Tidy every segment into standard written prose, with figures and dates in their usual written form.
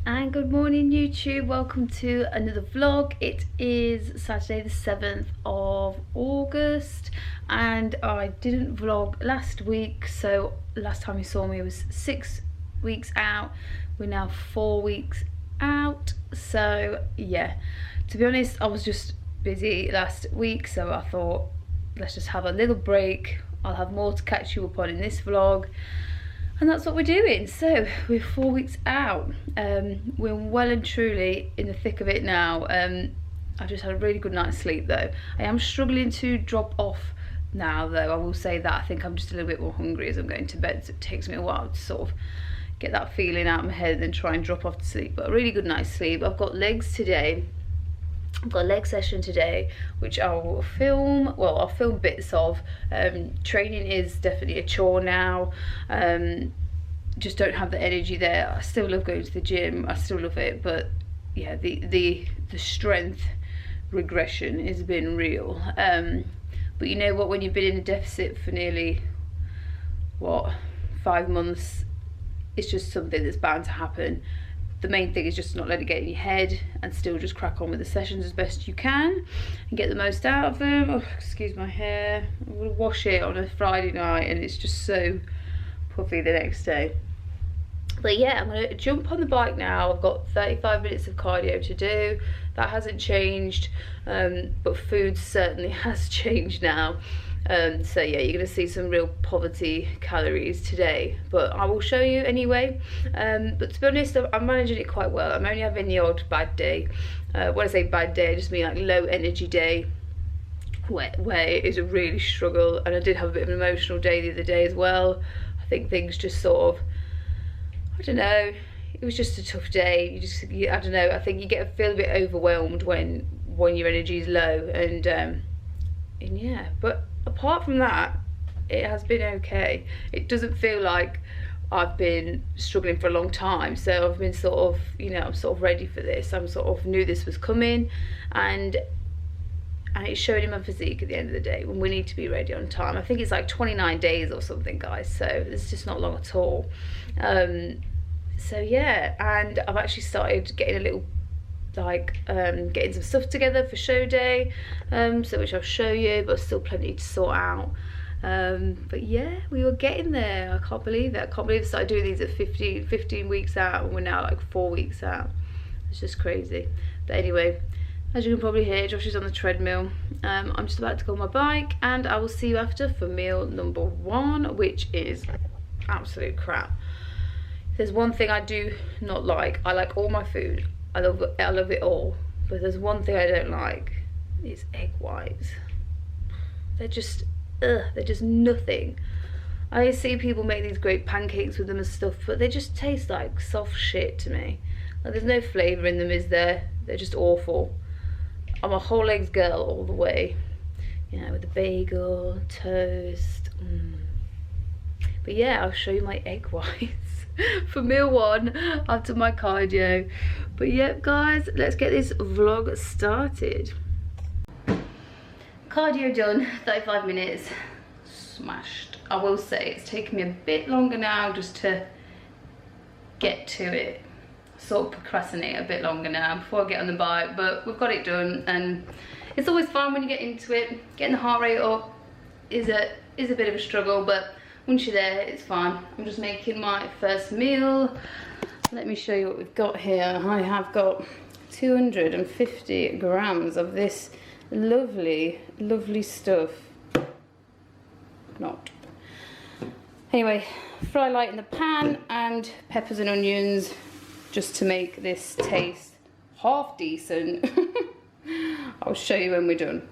And good morning YouTube, welcome to another vlog. It is Saturday the 7th of August and I didn't vlog last week, so last time you saw me was 6 weeks out. We're now 4 weeks out, so yeah, to be honest I was just busy last week, so I thought let's just have a little break. I'll have more to catch you up on in this vlog. And that's what we're doing. So we're 4 weeks out. We're well and truly in the thick of it now. I just had a really good night's sleep though. I am struggling to drop off now though, I will say that. I think I'm just a little bit more hungry as I'm going to bed, so it takes me a while to sort of get that feeling out of my head and try and drop off to sleep. But a really good night's sleep. I've got legs today. I've got a leg session today, which I'll film. Well, I'll film bits of. Training is definitely a chore now. Just don't have the energy there. I still love going to the gym. I still love it, but yeah, the strength regression has been real. But you know what? When you've been in a deficit for nearly 5 months, it's just something that's bound to happen. The main thing is just to not let it get in your head and still just crack on with the sessions as best you can and get the most out of them. Oh, excuse my hair. I'm going to wash it on a Friday night and it's just so puffy the next day. But yeah, I'm going to jump on the bike now. I've got 35 minutes of cardio to do. That hasn't changed, but food certainly has changed now. So yeah, you're going to see some real poverty calories today, but I will show you anyway. But to be honest, I'm managing it quite well. I'm only having the odd bad day. When I say bad day, I just mean like low energy day where it is a really struggle. And I did have a bit of an emotional day the other day as well. I think things just sort of, I don't know, it was just a tough day. I don't know, I think you feel a bit overwhelmed when your energy is low, and yeah, but apart from that, it has been okay. It doesn't feel like I've been struggling for a long time, so I've been sort of, you know, I'm sort of ready for this. I'm sort of knew this was coming, and it's showing in my physique at the end of the day when we need to be ready on time. I think it's like 29 days or something, guys, so it's just not long at all. So yeah, and I've actually started getting a little getting some stuff together for show day, so which I'll show you, but still plenty to sort out. But yeah, we were getting there. I can't believe it. I can't believe I started doing these at 15 weeks out and we're now like 4 weeks out. It's just crazy. But anyway, as you can probably hear, Josh is on the treadmill. I'm just about to go on my bike and I will see you after for meal number 1, which is absolute crap. If there's one thing I do not like, I like all my food. I love it all, but there's one thing I don't like. It's egg whites. They're just nothing. I see people make these great pancakes with them and stuff, but they just taste like soft shit to me. Like, there's no flavour in them, is there? They're just awful. I'm a whole eggs girl all the way, you know, with the bagel, toast. But yeah, I'll show you my egg whites for meal 1 after my cardio. But yep, guys, let's get this vlog started. Cardio done, 35 minutes, smashed. I will say it's taken me a bit longer now just to get to it. Sort of procrastinate a bit longer now before I get on the bike, but we've got it done, and it's always fun when you get into it. Getting the heart rate up is a bit of a struggle, but once you're there, it's fun. I'm just making my first meal. Let me show you what we've got here. I have got 250 grams of this lovely, lovely stuff. Not. Anyway, fry light in the pan and peppers and onions just to make this taste half decent. I'll show you when we're done.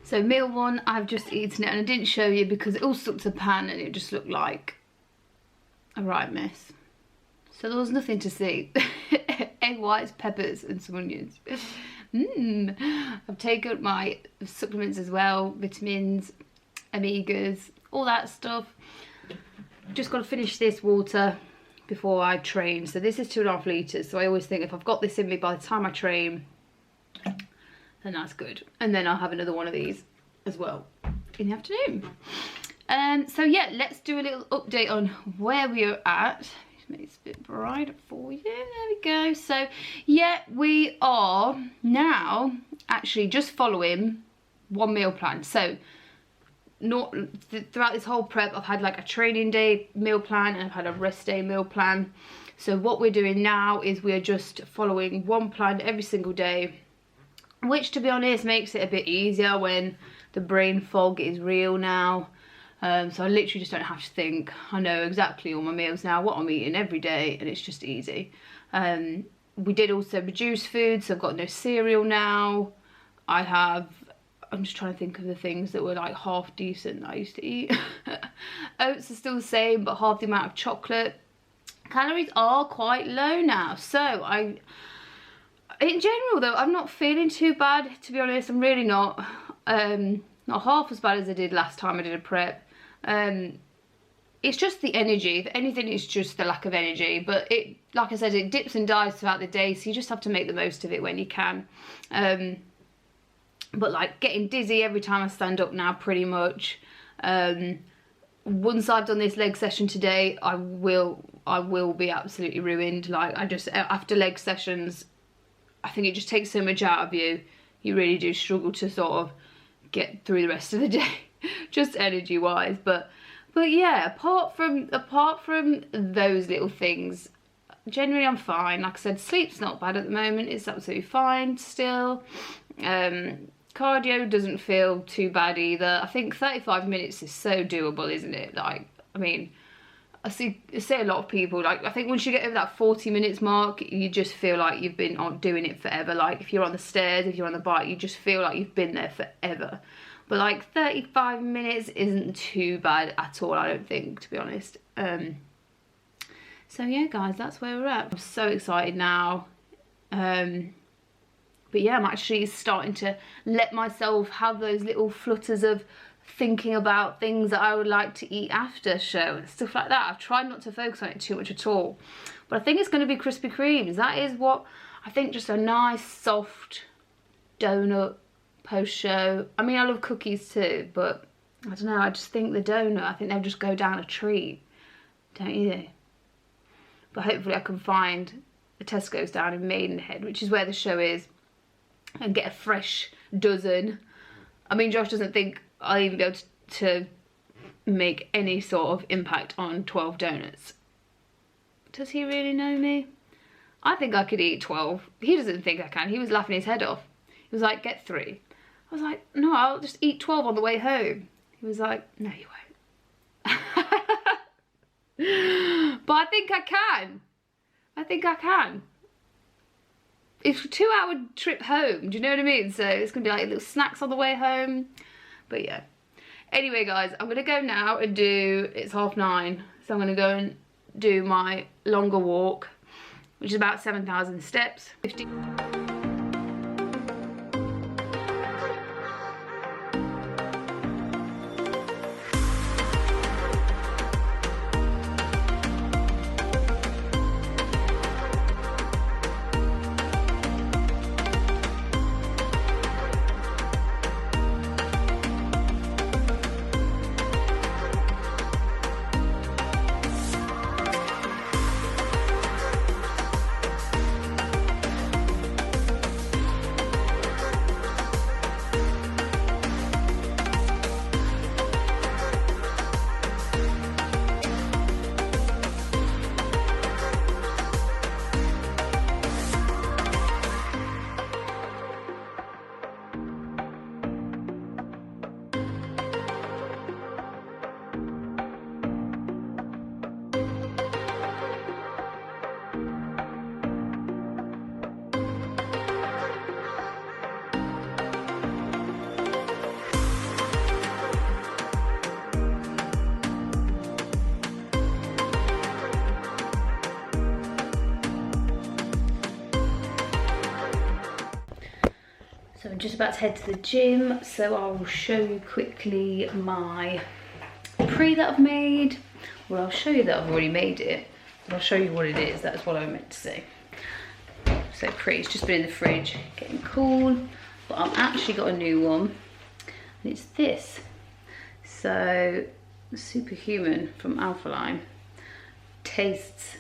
So meal 1, I've just eaten it, and I didn't show you because it all stuck to the pan and it just looked like a right mess. So there was nothing to see. Egg whites, peppers and some onions. I've taken my supplements as well, vitamins, omegas, all that stuff. Just got to finish this water before I train. So this is 2.5 litres, so I always think if I've got this in me by the time I train, then that's good. And then I'll have another one of these as well in the afternoon. So yeah, let's do a little update on where we are at. It's a bit brighter for you. There we go. So yeah, we are now actually just following one meal plan. So not throughout this whole prep, I've had like a training day meal plan and I've had a rest day meal plan. So what we're doing now is we're just following one plan every single day, which, to be honest, makes it a bit easier when the brain fog is real now. So I literally just don't have to think. I know exactly all my meals now, what I'm eating every day, and it's just easy. We did also reduce food, so I've got no cereal now. I'm just trying to think of the things that were like half decent that I used to eat. Oats are still the same, but half the amount of chocolate. Calories are quite low now. So in general though, I'm not feeling too bad, to be honest. I'm really not. Not half as bad as I did last time I did a prep. It's just the energy. If anything, it's just the lack of energy. But it, like I said, it dips and dives throughout the day, so you just have to make the most of it when you can. But like getting dizzy every time I stand up now, pretty much. Once I've done this leg session today, I will be absolutely ruined. Like, I just, after leg sessions, I think it just takes so much out of you. You really do struggle to sort of get through the rest of the day, just energy wise. But yeah, apart from those little things, generally I'm fine. Like I said, sleep's not bad at the moment. It's absolutely fine still. Cardio doesn't feel too bad either. I think 35 minutes is so doable, isn't it? Like, I mean, I see a lot of people, like, I think once you get over that 40 minutes mark, you just feel like you've been on doing it forever. Like, if you're on the stairs, if you're on the bike, you just feel like you've been there forever. But like 35 minutes isn't too bad at all, I don't think, to be honest. So yeah, guys, that's where we're at. I'm so excited now. But yeah, I'm actually starting to let myself have those little flutters of thinking about things that I would like to eat after show and stuff like that. I've tried not to focus on it too much at all. But I think it's going to be Krispy Kremes. That is what I think, just a nice, soft donut post-show. I mean, I love cookies too, but I don't know, I just think the donut, I think they'll just go down a treat. Don't you? But hopefully I can find the Tesco's down in Maidenhead, which is where the show is, and get a fresh dozen. I mean, Josh doesn't think I'll even be able to make any sort of impact on 12 donuts. Does he really know me? I think I could eat 12. He doesn't think I can. He was laughing his head off. He was like, get 3. I was like, no, I'll just eat 12 on the way home. He was like, no, you won't. But I think I can. I think I can. It's a 2-hour trip home, do you know what I mean? So it's gonna be like little snacks on the way home. But yeah. Anyway, guys, I'm gonna go now and it's 9:30, so I'm gonna go and do my longer walk, which is about 7,000 steps. 50. So I'm just about to head to the gym, so I'll show you quickly my pre that I've made. Well, I'll show you that I've already made it, but I'll show you what it is. That's what I meant to say. So pre, it's just been in the fridge, getting cool, but I've actually got a new one, and it's this. So Superhuman from Alphaline tastes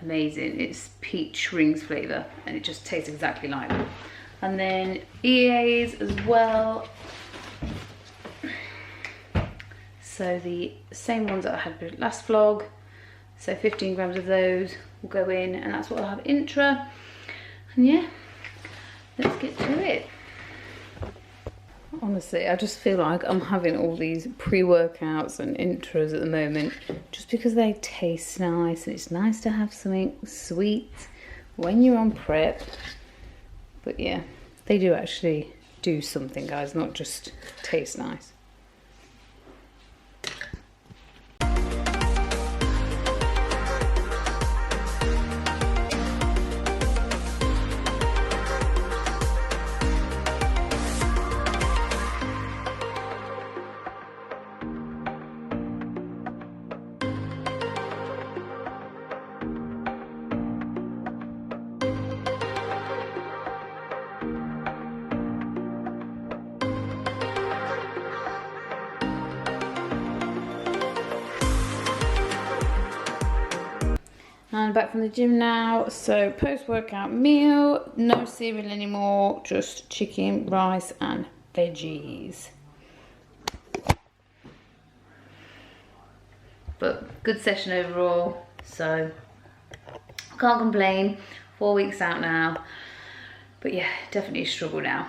amazing. It's peach rings flavour and it just tastes exactly like them. And then EA's as well. So the same ones that I had last vlog. So 15 grams of those will go in, and that's what I'll have intra. And yeah, let's get to it. Honestly, I just feel like I'm having all these pre-workouts and intros at the moment just because they taste nice, and it's nice to have something sweet when you're on prep. But yeah, they do actually do something, guys, not just taste nice. And back from the gym now, so post-workout meal, no cereal anymore, just chicken, rice and veggies. But good session overall, so can't complain. 4 weeks out now, but yeah, definitely a struggle now.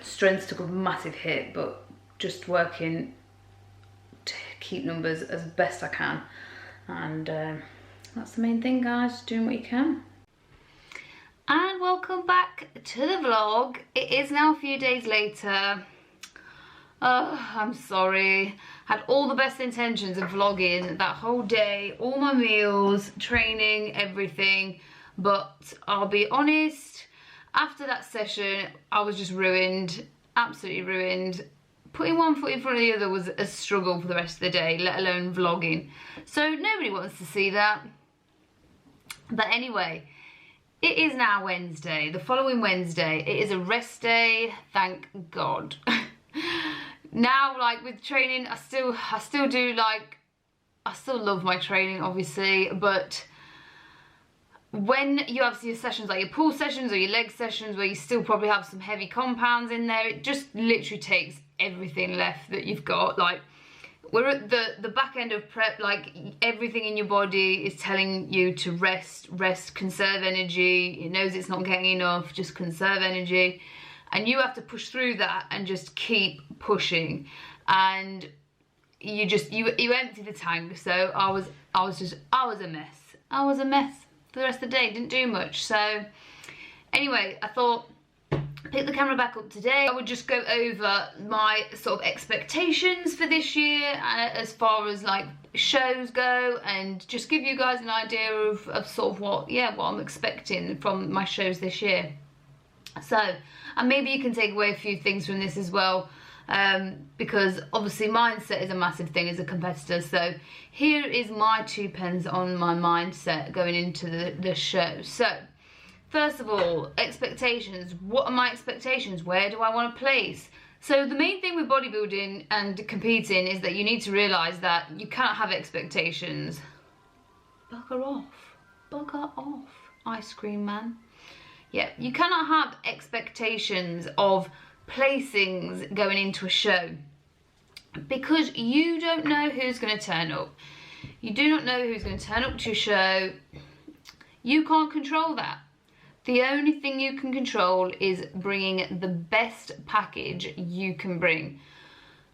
Strength took a massive hit, but just working to keep numbers as best I can, and that's the main thing, guys, doing what you can. And welcome back to the vlog. It is now a few days later. I'm sorry. Had all the best intentions of vlogging that whole day, all my meals, training, everything. But I'll be honest, after that session, I was just ruined, absolutely ruined. Putting one foot in front of the other was a struggle for the rest of the day, let alone vlogging. So nobody wants to see that. But anyway, it is now Wednesday, the following Wednesday. It is a rest day, thank God. Now, like with training, I still do, like, I still love my training, obviously, but when you have your sessions, like your pull sessions or your leg sessions, where you still probably have some heavy compounds in there, it just literally takes everything left that you've got. Like, we're at the back end of prep, like everything in your body is telling you to rest, conserve energy. It knows it's not getting enough, just conserve energy. And you have to push through that and just keep pushing. And you empty the tank. So I was a mess. I was a mess for the rest of the day, didn't do much. So anyway, I thought, pick the camera back up today. I would just go over my sort of expectations for this year as far as like shows go, and just give you guys an idea of sort of what I'm expecting from my shows this year. So, and maybe you can take away a few things from this as well, because obviously mindset is a massive thing as a competitor. So here is my 2 pence on my mindset going into the show. So first of all, expectations. What are my expectations? Where do I want to place? So the main thing with bodybuilding and competing is that you need to realise that you cannot have expectations. Bugger off. Bugger off, ice cream man. Yeah, you cannot have expectations of placings going into a show, because you don't know who's going to turn up. You do not know who's going to turn up to your show. You can't control that. The only thing you can control is bringing the best package you can bring.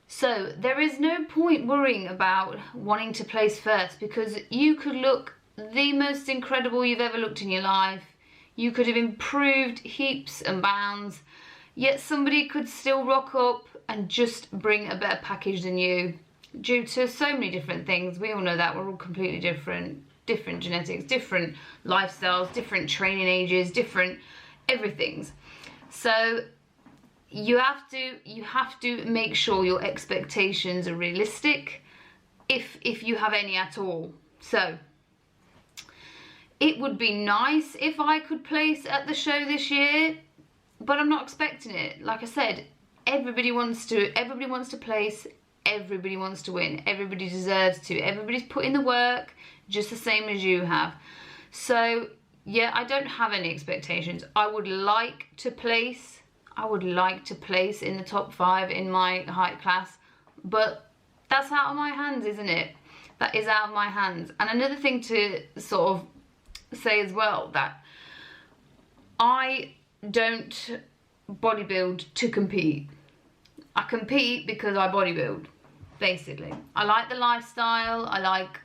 So there is no point worrying about wanting to place first, because you could look the most incredible you've ever looked in your life. You could have improved heaps and bounds, yet somebody could still rock up and just bring a better package than you, due to so many different things. We all know that we're all completely different genetics, different lifestyles, different training ages, different everything's. So you have to make sure your expectations are realistic, if you have any at all. So it would be nice if I could place at the show this year, but I'm not expecting it. Like I said, everybody wants to place, everybody wants to win, everybody deserves to, everybody's put in the work just the same as you have. So yeah, I don't have any expectations. I would like to place in the top 5 in my height class, but that's out of my hands, isn't it? That is out of my hands. And another thing to sort of say as well, that I don't bodybuild to compete. I compete because I bodybuild, basically. I like the lifestyle, I like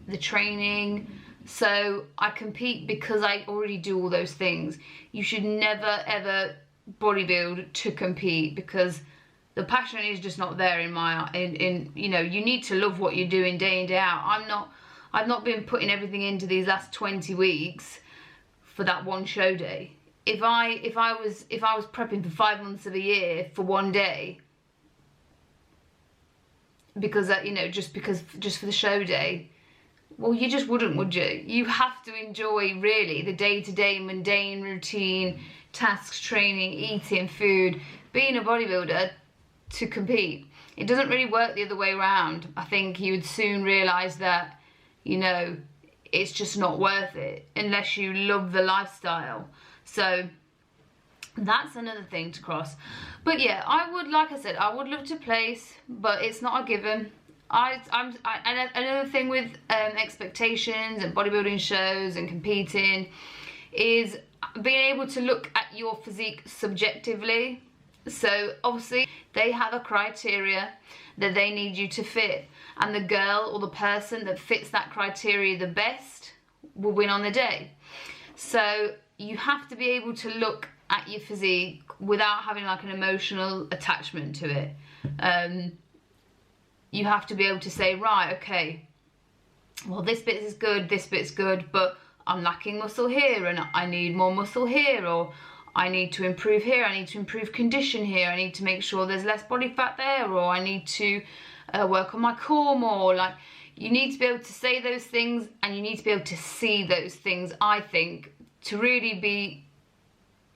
the training, so I compete because I already do all those things. You should never ever bodybuild to compete, because the passion is just not there in my, you know, you need to love what you're doing day in, day out. I've not been putting everything into these last 20 weeks for that one show day. If I was prepping for 5 months of a year for one day, because you know, just for the show day, well, you just wouldn't, would you? You have to enjoy really the day-to-day mundane routine, tasks, training, eating, food, being a bodybuilder to compete. It doesn't really work the other way around. I think you would soon realise that, you know, it's just not worth it unless you love the lifestyle. So that's another thing to cross. But yeah, I would, like I said, I would love to place, but it's not a given. And another thing with expectations and bodybuilding shows and competing is being able to look at your physique subjectively. So obviously they have a criteria that they need you to fit, and the girl or the person that fits that criteria the best will win on the day. So you have to be able to look at your physique without having like an emotional attachment to it. You have to be able to say, right, okay, well, this bit is good, this bit's good, but I'm lacking muscle here and I need more muscle here, or I need to improve here, I need to improve condition here, I need to make sure there's less body fat there, or I need to work on my core more. Like, you need to be able to say those things, and you need to be able to see those things, I think, to really be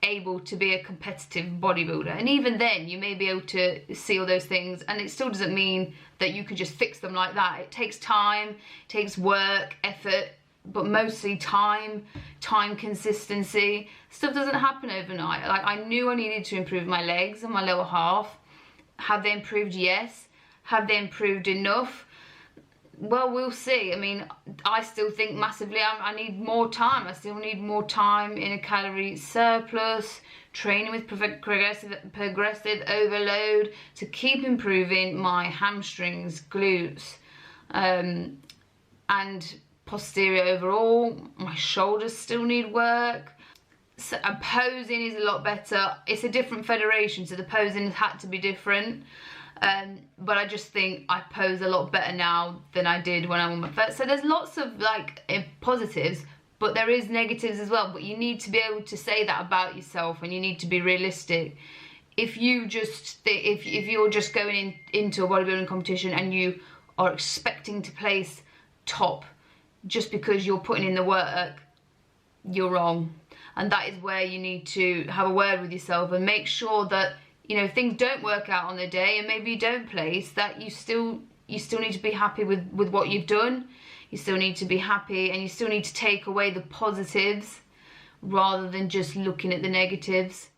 able to be a competitive bodybuilder. And even then, you may be able to see all those things, and it still doesn't mean that you can just fix them like that. It takes time, it takes work, effort, but mostly time, consistency. Stuff doesn't happen overnight. Like, I knew I needed to improve my legs and my lower half. Have they improved? Yes. Have they improved enough? Well, we'll see. I mean, I still think massively I need more time. I still need more time in a calorie surplus, training with progressive overload to keep improving my hamstrings, glutes, and posterior overall. My shoulders still need work. So, and posing is a lot better. It's a different federation, so the posing has had to be different. But I just think I pose a lot better now than I did when I won my first. So there's lots of like positives, but there is negatives as well. But you need to be able to say that about yourself, and you need to be realistic. If you just if you're just going into a bodybuilding competition and you are expecting to place top just because you're putting in the work, you're wrong. And that is where you need to have a word with yourself and make sure that, you know, if things don't work out on the day and maybe you don't place, that you still need to be happy with what you've done. You still need to be happy, and you still need to take away the positives rather than just looking at the negatives.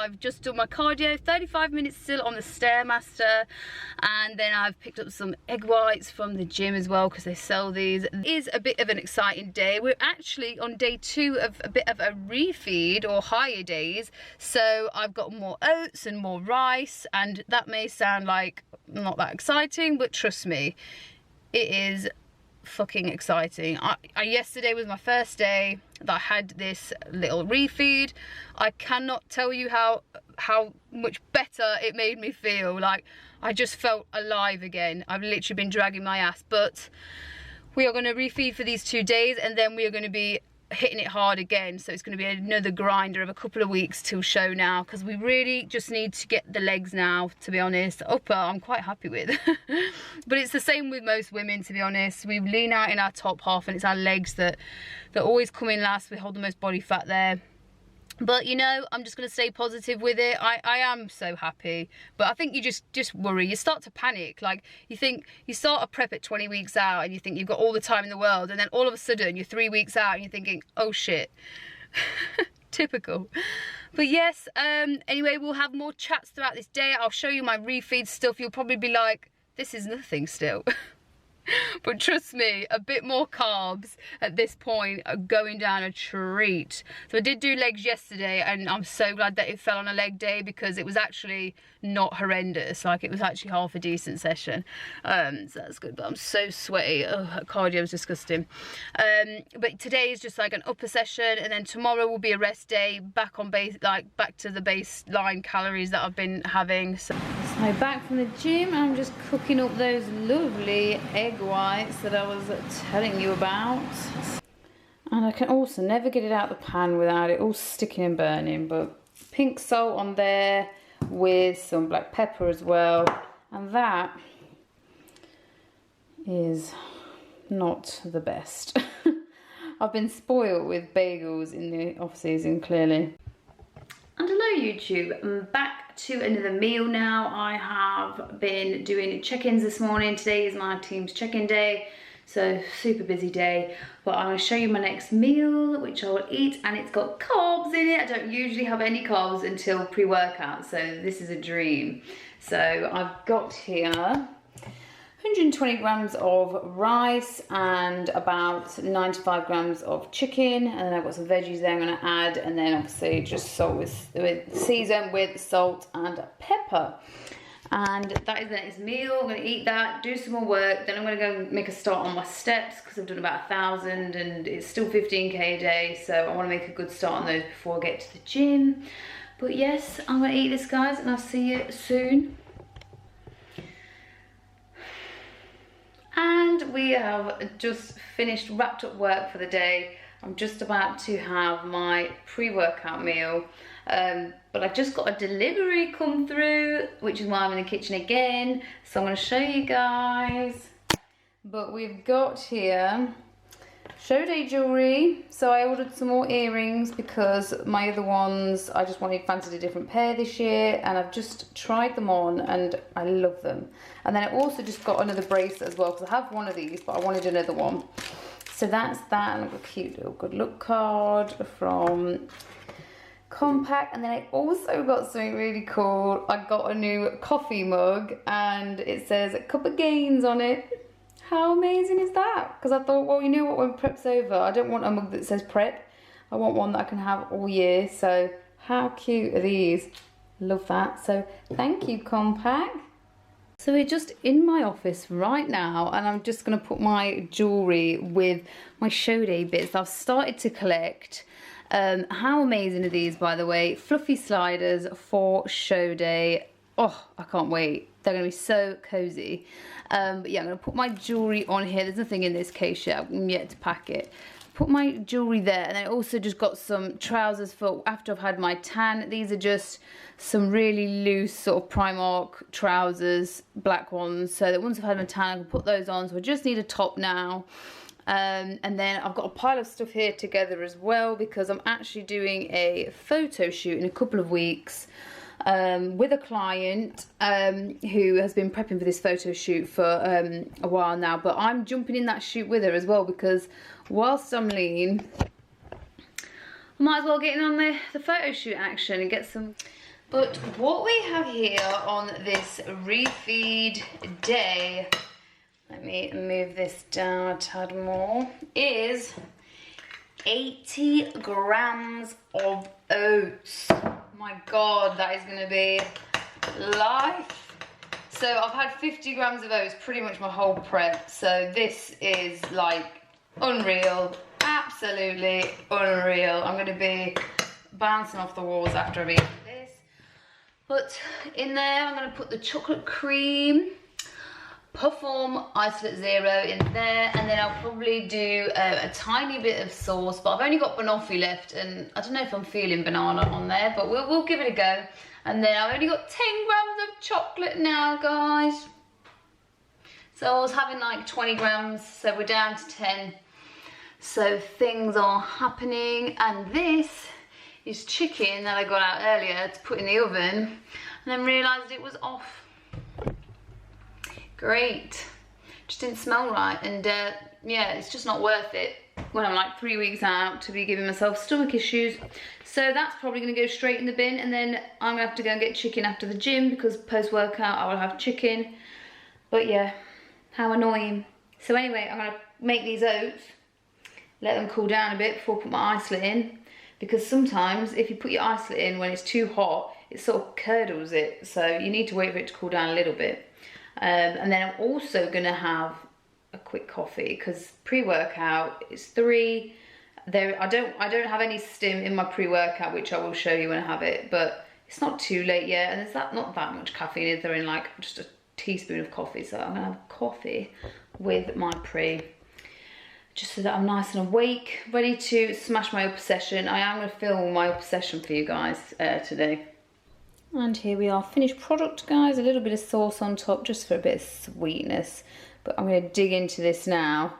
I've just done my cardio, 35 minutes still on the Stairmaster, and then I've picked up some egg whites from the gym as well because they sell these. It is a bit of an exciting day. We're actually on day 2 of a bit of a refeed, or higher days, so I've got more oats and more rice, and that may sound like not that exciting, but trust me, it is fucking exciting. Yesterday was my first day that I had this little refeed. I cannot tell you how much better it made me feel. Like, I just felt alive again. I've literally been dragging my ass, but we are going to refeed for these 2 days, and then we are going to be hitting it hard again, so it's going to be another grinder of a couple of weeks till show now, because we really just need to get the legs now, to be honest. Upper I'm quite happy with but it's the same with most women, to be honest. We lean out in our top half and it's our legs that always come in last. We hold the most body fat there. But you know, I'm just going to stay positive with it. I am so happy. But I think you just worry. You start to panic. Like, you think, you start a prep at 20 weeks out and you think you've got all the time in the world. And then all of a sudden you're 3 weeks out and you're thinking, oh shit. Typical. But yes, anyway, we'll have more chats throughout this day. I'll show you my refeed stuff. You'll probably be like, this is nothing still. But trust me, a bit more carbs at this point are going down a treat. So I did do legs yesterday, and I'm so glad that it fell on a leg day, because it was actually not horrendous. Like, it was actually half a decent session. So that's good, but I'm so sweaty. Ugh, cardio is disgusting. But today is just like an upper session, and then tomorrow will be a rest day, back on base, like back to the baseline calories that I've been having. So back from the gym, I'm just cooking up those lovely egg whites that I was telling you about. And I can also never get it out of the pan without it all sticking and burning. But pink salt on there with some black pepper as well. And that is not the best. I've been spoiled with bagels in the off season, clearly. And hello YouTube, I'm back to another meal now. I have been doing check-ins this morning. Today is my team's check-in day, so super busy day. But I'm going to show you my next meal, which I will eat, and it's got carbs in it. I don't usually have any carbs until pre-workout, so this is a dream. So I've got here 120 grams of rice and about 95 grams of chicken, and then I've got some veggies there I'm going to add, and then obviously just salt with season with salt and pepper. And that is the next meal. I'm going to eat that, do some more work, then I'm going to go make a start on my steps, because I've done about 1,000 and it's still 15k a day, so I want to make a good start on those before I get to the gym. But yes, I'm going to eat this, guys, and I'll see you soon. And we have just wrapped up work for the day. I'm just about to have my pre-workout meal. But I just got a delivery come through, which is why I'm in the kitchen again. So I'm going to show you guys. But we've got here show day jewellery. So I ordered some more earrings because my other ones, I just fancied a different pair this year, and I've just tried them on and I love them. And then I also just got another bracelet as well, because I have one of these but I wanted another one. So that's that, and I've got a cute little good luck card from Compact. And then I also got something really cool. I got a new coffee mug and it says Cup of Gains on it. How amazing is that? Because I thought, well, you know what, when prep's over, I don't want a mug that says prep. I want one that I can have all year. So how cute are these? Love that. So thank you, Compact. So we're just in my office right now, and I'm just going to put my jewellery with my show day bits I've started to collect. How amazing are these, by the way? Fluffy sliders for show day. Oh, I can't wait. They're going to be so cozy. But yeah, I'm going to put my jewellery on here. There's nothing in this case yet. I'm yet to pack it. Put my jewellery there, and I also just got some trousers for after I've had my tan. These are just some really loose sort of Primark trousers, black ones, so that once I've had my tan I can put those on. So I just need a top now. And then I've got a pile of stuff here together as well, because I'm actually doing a photo shoot in a couple of weeks with a client who has been prepping for this photo shoot for a while now. But I'm jumping in that shoot with her as well, because whilst I'm lean, I might as well get in on the photo shoot action and get some. But what we have here on this refeed day, let me move this down a tad more, is 80 grams of oats. My God, that is going to be life. So I've had 50 grams of oats pretty much my whole prep. So this is like unreal, absolutely unreal. I'm going to be bouncing off the walls after I've eaten this. But in there I'm going to put the chocolate cream. Perform Isolate Zero in there, and then I'll probably do a tiny bit of sauce, but I've only got banoffee left, and I don't know if I'm feeling banana on there, but we'll give it a go. And then I've only got 10 grams of chocolate now, guys. So I was having like 20 grams, so we're down to 10. So things are happening, and this is chicken that I got out earlier to put in the oven, and then realised it was off. Great. Just didn't smell right, and yeah, it's just not worth it when I'm like 3 weeks out to be giving myself stomach issues. So that's probably going to go straight in the bin, and then I'm going to have to go and get chicken after the gym, because post-workout I will have chicken. But yeah, how annoying. So anyway, I'm going to make these oats, let them cool down a bit before I put my isolate in, because sometimes if you put your isolate in when it's too hot, it sort of curdles it, so you need to wait for it to cool down a little bit. And then I'm also gonna have a quick coffee, because pre-workout is 3. I don't have any stim in my pre-workout, which I will show you when I have it, but it's not too late yet, and there's not that much caffeine, is there, in like just a teaspoon of coffee. So I'm gonna have coffee with my pre, just so that I'm nice and awake, ready to smash my upper session. I am gonna film my upper session for you guys today. And here we are, finished product, guys. A little bit of sauce on top just for a bit of sweetness. But I'm going to dig into this now.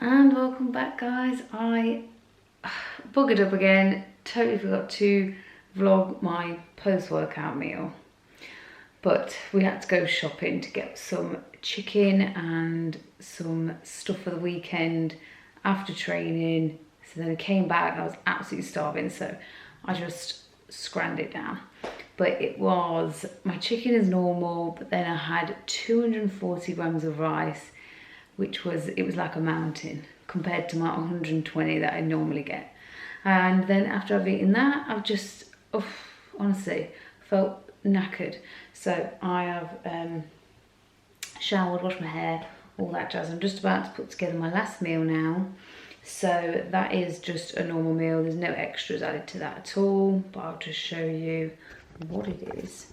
And welcome back, guys. I buggered up again, totally forgot to vlog my post-workout meal, but we had to go shopping to get some chicken and some stuff for the weekend after training. So then I came back and I was absolutely starving, so I just scranned it down. But it was, my chicken is normal, but then I had 240 grams of rice, which was, it was like a mountain compared to my 120 that I normally get. And then after I've eaten that, I've just, honestly, felt knackered. So I have showered, washed my hair, all that jazz. I'm just about to put together my last meal now. So that is just a normal meal. There's no extras added to that at all, but I'll just show you what it is.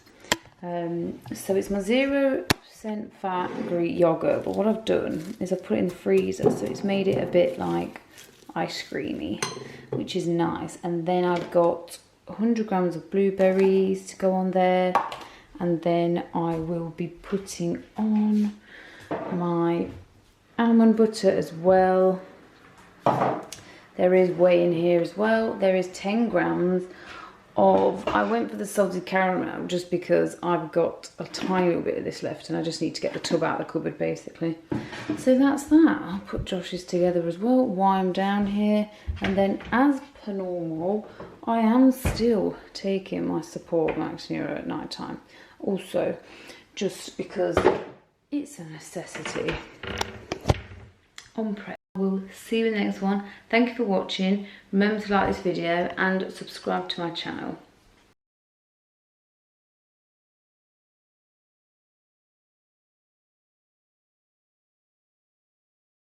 So it's my 0% fat Greek yogurt, but what I've done is I've put it in the freezer, so it's made it a bit like ice creamy, which is nice. And then I've got 100 grams of blueberries to go on there, and then I will be putting on my almond butter as well. There is whey in here as well. There is 10 grams of, I went for the salted caramel just because I've got a tiny little bit of this left and I just need to get the tub out of the cupboard basically. So that's that. I'll put Josh's together as well while I'm down here. And then as per normal, I am still taking my Support Max Neuro at night time. Also, just because it's a necessity on prep. We'll see you in the next one. Thank you for watching. Remember to like this video and subscribe to my channel.